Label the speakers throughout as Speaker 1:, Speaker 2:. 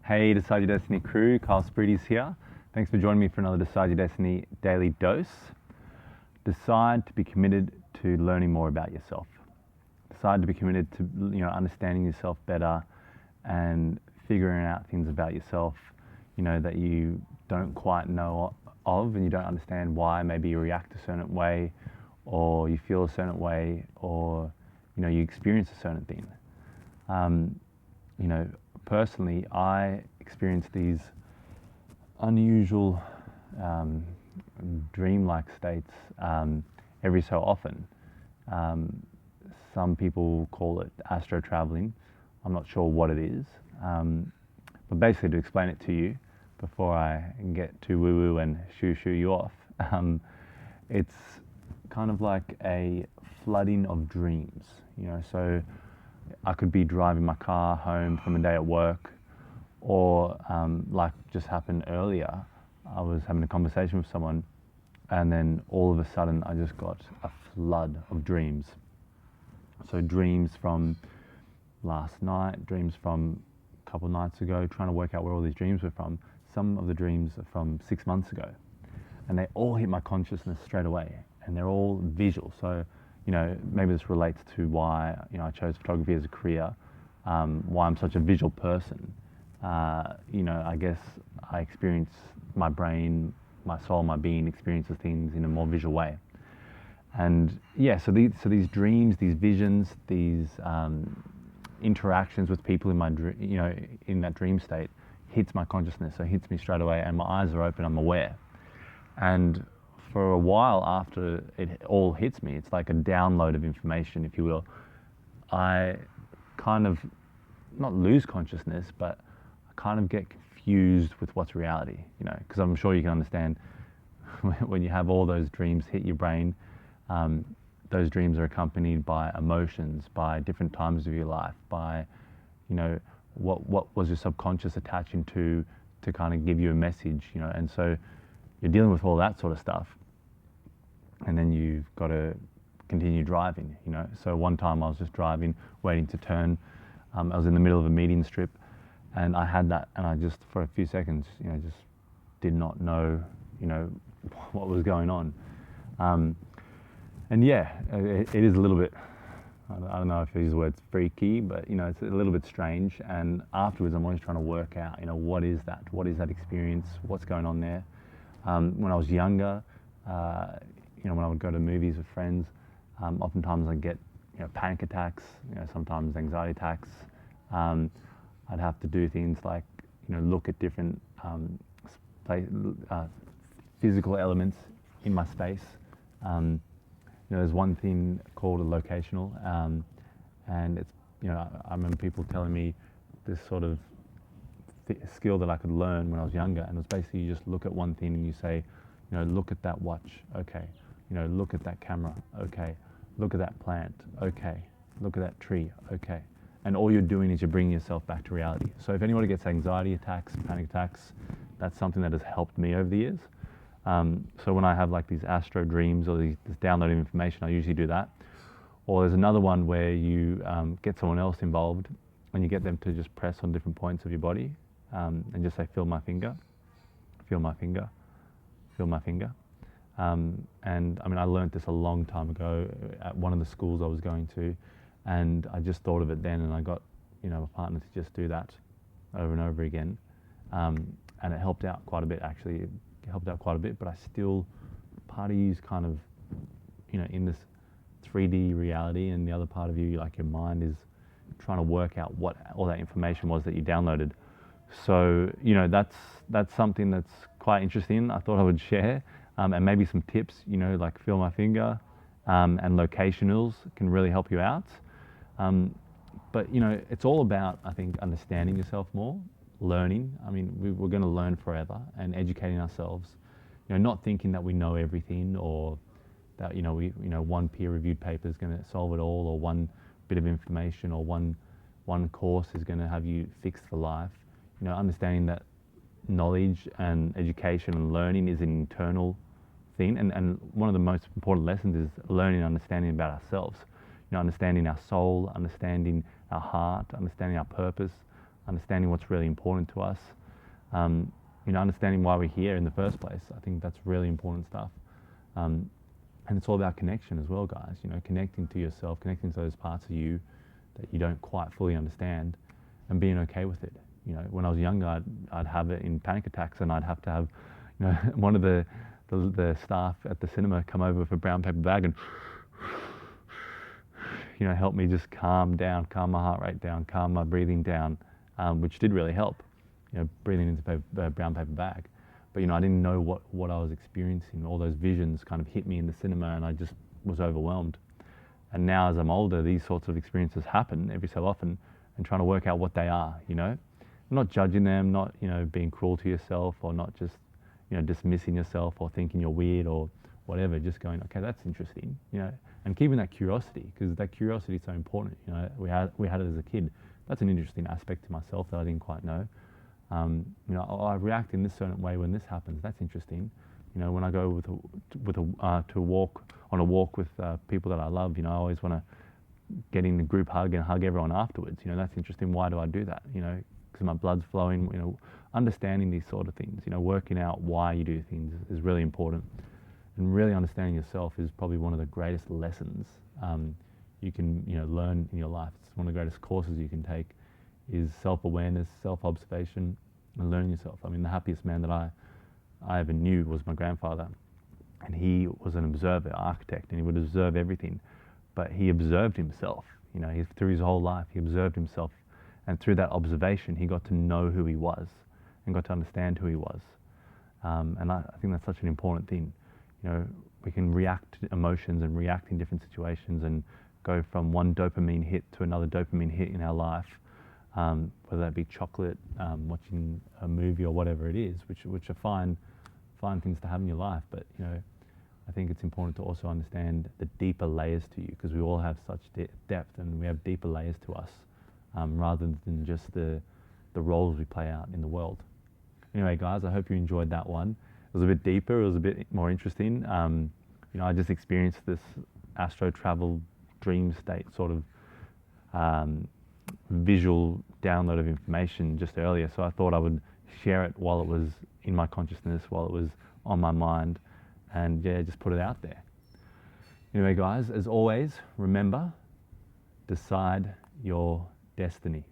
Speaker 1: Hey, Decide Your Destiny crew, Carl Spreedy's here. Thanks for joining me for another Decide Your Destiny daily dose. Decide to be committed to learning more about yourself. Decide to be committed to understanding yourself better and figuring out things about yourself, that you don't quite know of, and you don't understand why. Maybe you react a certain way, or you feel a certain way, or you experience a certain thing. Personally, I experience these unusual dreamlike states every so often. Some people call it Astro Traveling. I'm not sure what it is, but basically, to explain it to you before I get too woo-woo and shoo you off, it's kind of like a flooding of dreams. So I could be driving my car home from a day at work, or like just happened earlier, I was having a conversation with someone, and then all of a sudden I just got a flood of dreams. So dreams from last night, dreams from a couple of nights ago, trying to work out where all these dreams were from. Some of the dreams are from 6 months ago, and they all hit my consciousness straight away, and they're all visual. So maybe this relates to why I chose photography as a career, why I'm such a visual person. I guess I experience my brain, my soul, my being experiences things in a more visual way. And so these dreams, these visions, these interactions with people in my in that dream state hits my consciousness. So it hits me straight away, and my eyes are open. I'm aware, and for a while after it all hits me, it's like a download of information, if you will. I kind of not lose consciousness, but I kind of get confused with what's reality, because I'm sure you can understand when you have all those dreams hit your brain, those dreams are accompanied by emotions, by different times of your life, by, what was your subconscious attaching to kind of give you a message, and so you're dealing with all that sort of stuff. And then you've got to continue driving, So one time I was just driving, waiting to turn. I was in the middle of a median strip, and I had that, and I just, for a few seconds, just did not know, what was going on. And it is a little bit, I don't know if I use the word freaky, but, it's a little bit strange. And afterwards, I'm always trying to work out, what is that? What is that experience? What's going on there? When I was younger, when I would go to movies with friends, oftentimes I'd get panic attacks, sometimes anxiety attacks. I'd have to do things like look at different physical elements in my space. There's one thing called a locational, and it's I remember people telling me this sort of skill that I could learn when I was younger, and it was basically you just look at one thing and you say, look at that watch, okay. Look at that camera, okay. Look at that plant, okay. Look at that tree, okay. And all you're doing is you're bringing yourself back to reality. So if anybody gets anxiety attacks, panic attacks, that's something that has helped me over the years. So when I have like these astro dreams or this download of information, I usually do that. Or there's another one where you get someone else involved, and you get them to just press on different points of your body, and just say, feel my finger, feel my finger, feel my finger. And I mean, I learned this a long time ago at one of the schools I was going to, and I just thought of it then, and I got, my partner to just do that over and over again. And it helped out quite a bit, actually. It helped out quite a bit, but I still, part of you's kind of, in this 3D reality, and the other part of you, like your mind, is trying to work out what all that information was that you downloaded. So, that's something that's quite interesting. I thought I would share. And maybe some tips, like feel my finger, and locationals can really help you out. But it's all about, I think, understanding yourself more, learning. I mean, we're going to learn forever, and educating ourselves. Not thinking that we know everything, or that one peer-reviewed paper is going to solve it all, or one bit of information, or one course is going to have you fixed for life. Understanding that knowledge and education and learning is an internal thing, and one of the most important lessons is learning and understanding about ourselves. Understanding our soul, understanding our heart, understanding our purpose, understanding what's really important to us, understanding why we're here in the first place. I think that's really important stuff. And it's all about connection as well, guys. Connecting to yourself, connecting to those parts of you that you don't quite fully understand, and being okay with it. When I was younger, I'd have it in panic attacks, and I'd have to have, one of the staff at the cinema come over with a brown paper bag and, help me just calm down, calm my heart rate down, calm my breathing down, which did really help. Breathing into a brown paper bag. But I didn't know what I was experiencing. All those visions kind of hit me in the cinema, and I just was overwhelmed. And now as I'm older, these sorts of experiences happen every so often, and trying to work out what they are, not judging them, not, being cruel to yourself, or not just, dismissing yourself or thinking you're weird or whatever, just going, okay, that's interesting, and keeping that curiosity, because that curiosity is so important. We had it as a kid. That's an interesting aspect to myself that I didn't quite know. I react in this certain way when this happens. That's interesting. When I go to walk on a walk with people that I love, I always want to get in the group hug and hug everyone afterwards. That's interesting. Why do I do that? Because my blood's flowing. Understanding these sort of things. Working out why you do things is really important, and really understanding yourself is probably one of the greatest lessons you can learn in your life. It's one of the greatest courses you can take. Is self-awareness, self-observation, and learning yourself. I mean, the happiest man that I ever knew was my grandfather, and he was an observer, architect, and he would observe everything, but he observed himself. Through his whole life, he observed himself, and through that observation, he got to know who he was, and got to understand who he was. And I think that's such an important thing. We can react to emotions and react in different situations, and go from one dopamine hit to another dopamine hit in our life. Whether that be chocolate, watching a movie, or whatever it is, which are fine things to have in your life. But I think it's important to also understand the deeper layers to you, because we all have such depth, and we have deeper layers to us, rather than just the roles we play out in the world. Anyway, guys, I hope you enjoyed that one. It was a bit deeper. It was a bit more interesting. I just experienced this astro travel dream state sort of visual download of information just earlier, so I thought I would share it while it was in my consciousness, while it was on my mind, and just put it out there. Anyway, guys, as always, remember, decide your destiny.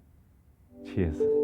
Speaker 1: Cheers.